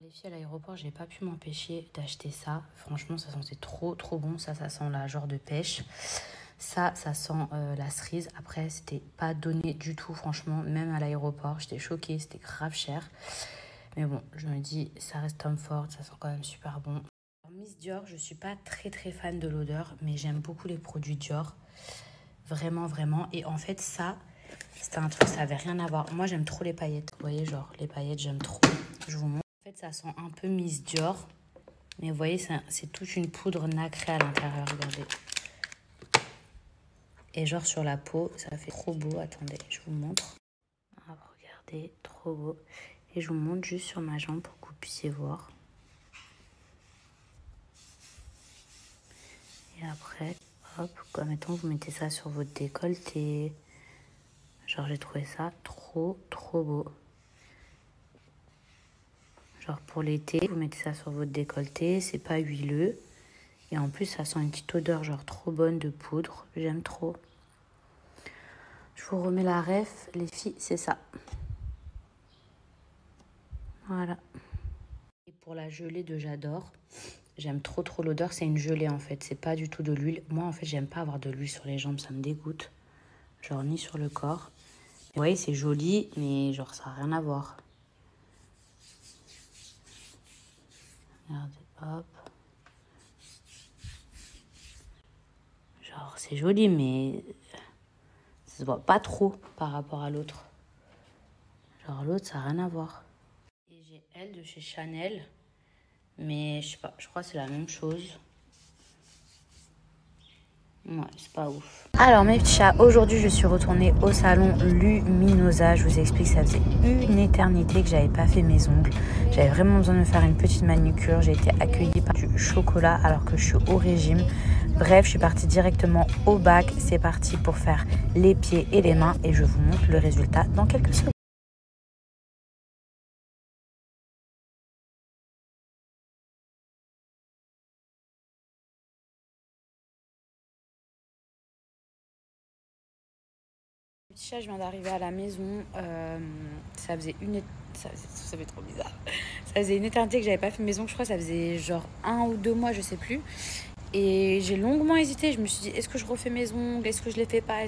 Les filles à l'aéroport, j'ai pas pu m'empêcher d'acheter ça. Franchement, ça sentait trop bon. Ça sent la genre de pêche. Ça sent la cerise. Après, c'était pas donné du tout, franchement. Même à l'aéroport, j'étais choquée. C'était grave cher. Mais bon, je me dis, ça reste Tom Ford. Ça sent quand même super bon. Alors, Miss Dior, je suis pas très fan de l'odeur. Mais j'aime beaucoup les produits Dior. Vraiment. Et en fait, ça, c'était un truc, ça avait rien à voir. Moi, j'aime trop les paillettes. Vous voyez, genre, les paillettes, j'aime trop. Je vous montre. En fait, ça sent un peu Miss Dior. Mais vous voyez, c'est toute une poudre nacrée à l'intérieur, regardez. Et genre sur la peau, ça fait trop beau. Attendez, je vous montre. Ah, regardez, trop beau. Et je vous montre juste sur ma jambe pour que vous puissiez voir. Et après, hop, comme mettons, vous mettez ça sur votre décolleté. Genre, j'ai trouvé ça trop beau. Genre pour l'été, vous mettez ça sur votre décolleté, c'est pas huileux. Et en plus, ça sent une petite odeur genre trop bonne de poudre. J'aime trop. Je vous remets la ref, les filles, c'est ça. Voilà. Et pour la gelée de J'adore, j'aime trop l'odeur. C'est une gelée en fait, c'est pas du tout de l'huile. Moi en fait, j'aime pas avoir de l'huile sur les jambes, ça me dégoûte. Genre ni sur le corps. Vous voyez, c'est joli, mais genre ça n'a rien à voir. Regardez, hop. Genre c'est joli, mais ça se voit pas trop par rapport à l'autre. Genre l'autre, ça n'a rien à voir. Et j'ai elle de chez Chanel. Mais je sais pas, je crois que c'est la même chose. Ouais, c'est pas ouf. Alors mes petits chats, aujourd'hui je suis retournée au salon Luminosa. Je vous explique, ça faisait une éternité que j'avais pas fait mes ongles. J'avais vraiment besoin de me faire une petite manucure. J'ai été accueillie par du chocolat alors que je suis au régime. Bref, je suis partie directement au bac. C'est parti pour faire les pieds et les mains. Et je vous montre le résultat dans quelques secondes. Petit chat, je viens d'arriver à la maison. Ça faisait ça fait trop bizarre. Ça faisait une éternité que j'avais pas fait maison. Je crois que ça faisait genre 1 ou 2 mois, je sais plus. Et j'ai longuement hésité. Je me suis dit, est-ce que je refais mes ongles? Est-ce que je les fais pas?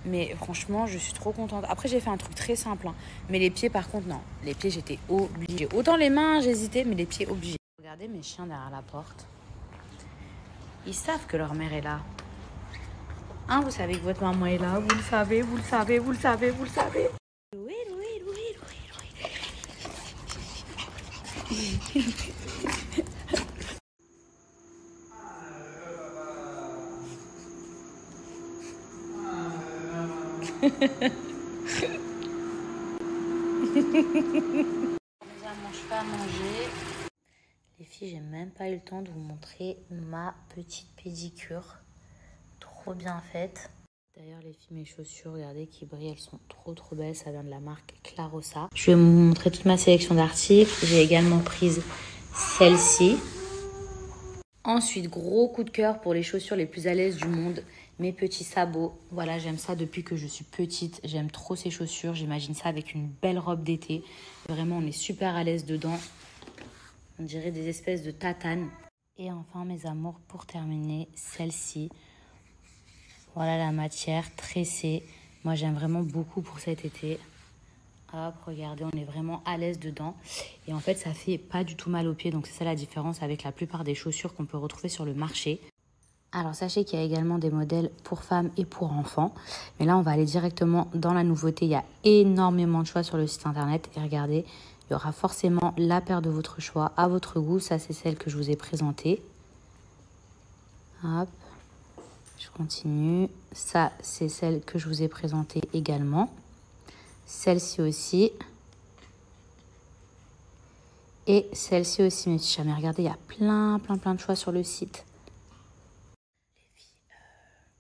Mais franchement, je suis trop contente. Après, j'ai fait un truc très simple. Hein. Mais les pieds, par contre, non. Les pieds, j'étais obligée. Autant les mains, j'hésitais, mais les pieds, obligés. Regardez mes chiens derrière la porte. Ils savent que leur mère est là. Hein, vous savez que votre maman est là, vous le savez. Louis. Déjà, mon cheval à manger. Les filles, j'ai même pas eu le temps de vous montrer ma petite pédicure. Trop bien faite. D'ailleurs, les filles, mes chaussures, regardez qui brillent, elles sont trop belles. Ça vient de la marque Clarossa. Je vais vous montrer toute ma sélection d'articles. J'ai également prise celle-ci. Ensuite, gros coup de cœur pour les chaussures les plus à l'aise du monde. Mes petits sabots. Voilà, j'aime ça depuis que je suis petite. J'aime trop ces chaussures. J'imagine ça avec une belle robe d'été. Vraiment, on est super à l'aise dedans. On dirait des espèces de tatanes. Et enfin, mes amours, pour terminer, celle-ci. Voilà la matière tressée. Moi, j'aime vraiment beaucoup pour cet été. Hop, regardez, on est vraiment à l'aise dedans. Et en fait, ça fait pas du tout mal aux pieds. Donc, c'est ça la différence avec la plupart des chaussures qu'on peut retrouver sur le marché. Alors, sachez qu'il y a également des modèles pour femmes et pour enfants. Mais là, on va aller directement dans la nouveauté. Il y a énormément de choix sur le site internet. Et regardez, il y aura forcément la paire de votre choix à votre goût. Ça, c'est celle que je vous ai présentée. Hop. Je continue. Ça, c'est celle que je vous ai présentée également. Celle-ci aussi. Et celle-ci aussi, mes petits chats. Mais regardez, il y a plein de choix sur le site. Les filles,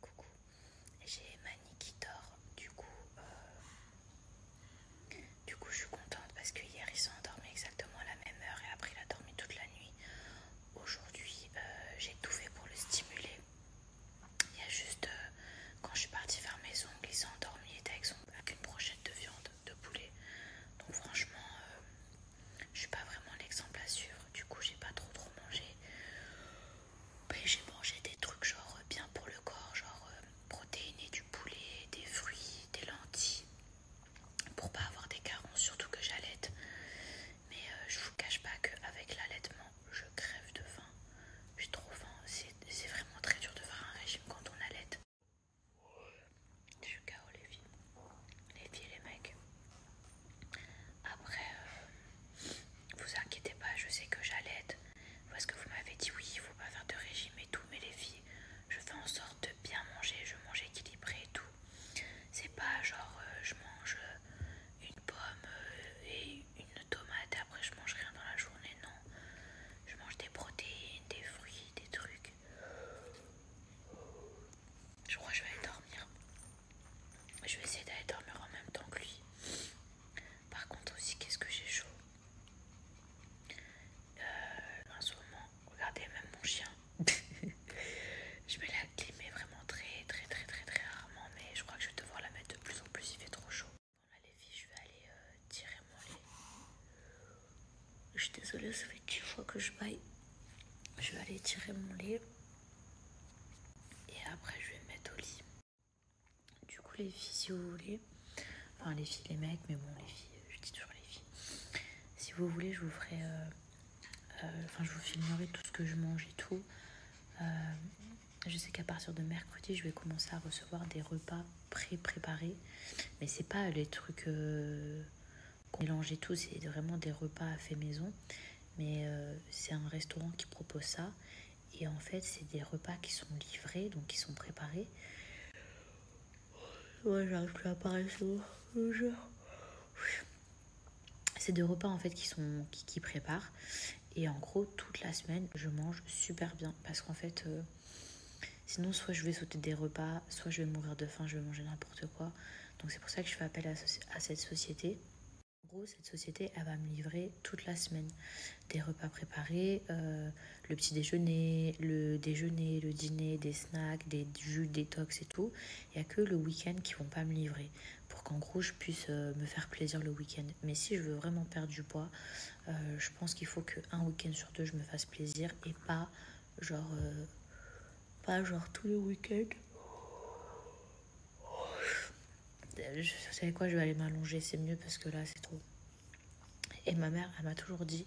coucou. J'ai Mani qui dort. Du coup, je suis contente parce que hier, ils sont endormis exactement à la même heure. Et après, il a dormi toute la nuit. Aujourd'hui, j'ai tout fait pour le stimuler. Il y a juste, quand je suis partie faire mes ongles, il s'est endormi, il était avec une brochette de viande de poulet. Donc franchement, je suis pas vraiment l'exemple à Je suis désolée, ça fait 10 fois que je baille. Je vais aller tirer mon lait. Et après, je vais me mettre au lit. Du coup, les filles, si vous voulez... Enfin, les filles, les mecs, mais bon, les filles, je dis toujours les filles. Si vous voulez, je vous ferai... je vous filmerai tout ce que je mange et tout. Je sais qu'à partir de mercredi, je vais commencer à recevoir des repas préparés. Mais c'est pas les trucs qu'on mélange et tout, c'est vraiment des repas fait maison. Mais c'est un restaurant qui propose ça. Et en fait, c'est des repas qui sont livrés, donc qui sont préparés. Ouais, j'arrive plus à parler souvent. C'est des repas en fait qui préparent. Et en gros, toute la semaine, je mange super bien. Parce qu'en fait, sinon, soit je vais sauter des repas, soit je vais mourir de faim, je vais manger n'importe quoi. Donc c'est pour ça que je fais appel à cette société. En gros, cette société, elle va me livrer toute la semaine des repas préparés, le petit déjeuner, le dîner, des snacks, des jus détox et tout. Il n'y a que le week-end qui vont pas me livrer pour qu'en gros, je puisse me faire plaisir le week-end. Mais si je veux vraiment perdre du poids, je pense qu'il faut qu'un week-end sur deux, je me fasse plaisir et pas genre tous les week-ends. Vous savez quoi, je vais aller m'allonger, c'est mieux parce que là, c'est trop. Et ma mère, elle m'a toujours dit,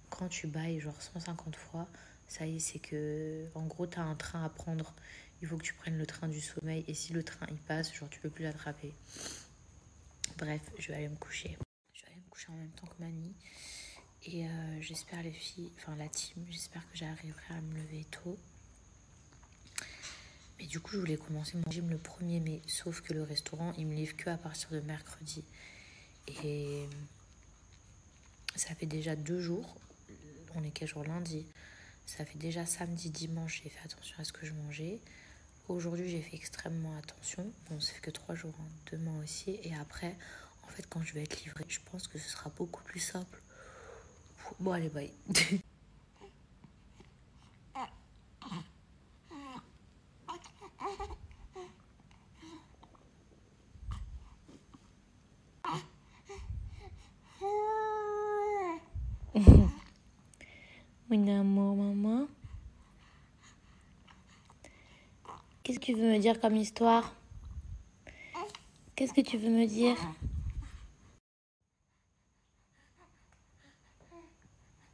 quand tu bailles genre 150 fois, ça y est, c'est que, en gros, t'as un train à prendre. Il faut que tu prennes le train du sommeil. Et si le train, il passe, genre, tu peux plus l'attraper. Bref, je vais aller me coucher. Je vais aller me coucher en même temps que Mani. Et j'espère les filles, enfin la team, j'espère que j'arriverai à me lever tôt. Mais du coup, je voulais commencer mon gym le 1er mai. Sauf que le restaurant, il me livre que à partir de mercredi. Et ça fait déjà 2 jours. On est quel jour? Lundi. Ça fait déjà samedi, dimanche, j'ai fait attention à ce que je mangeais. Aujourd'hui, j'ai fait extrêmement attention. Bon, ça fait que 3 jours, hein. Demain aussi. Et après, en fait, quand je vais être livrée, je pense que ce sera beaucoup plus simple. Bon, allez, bye. Mon amour, maman. Qu'est-ce que tu veux me dire comme histoire? Qu'est-ce que tu veux me dire?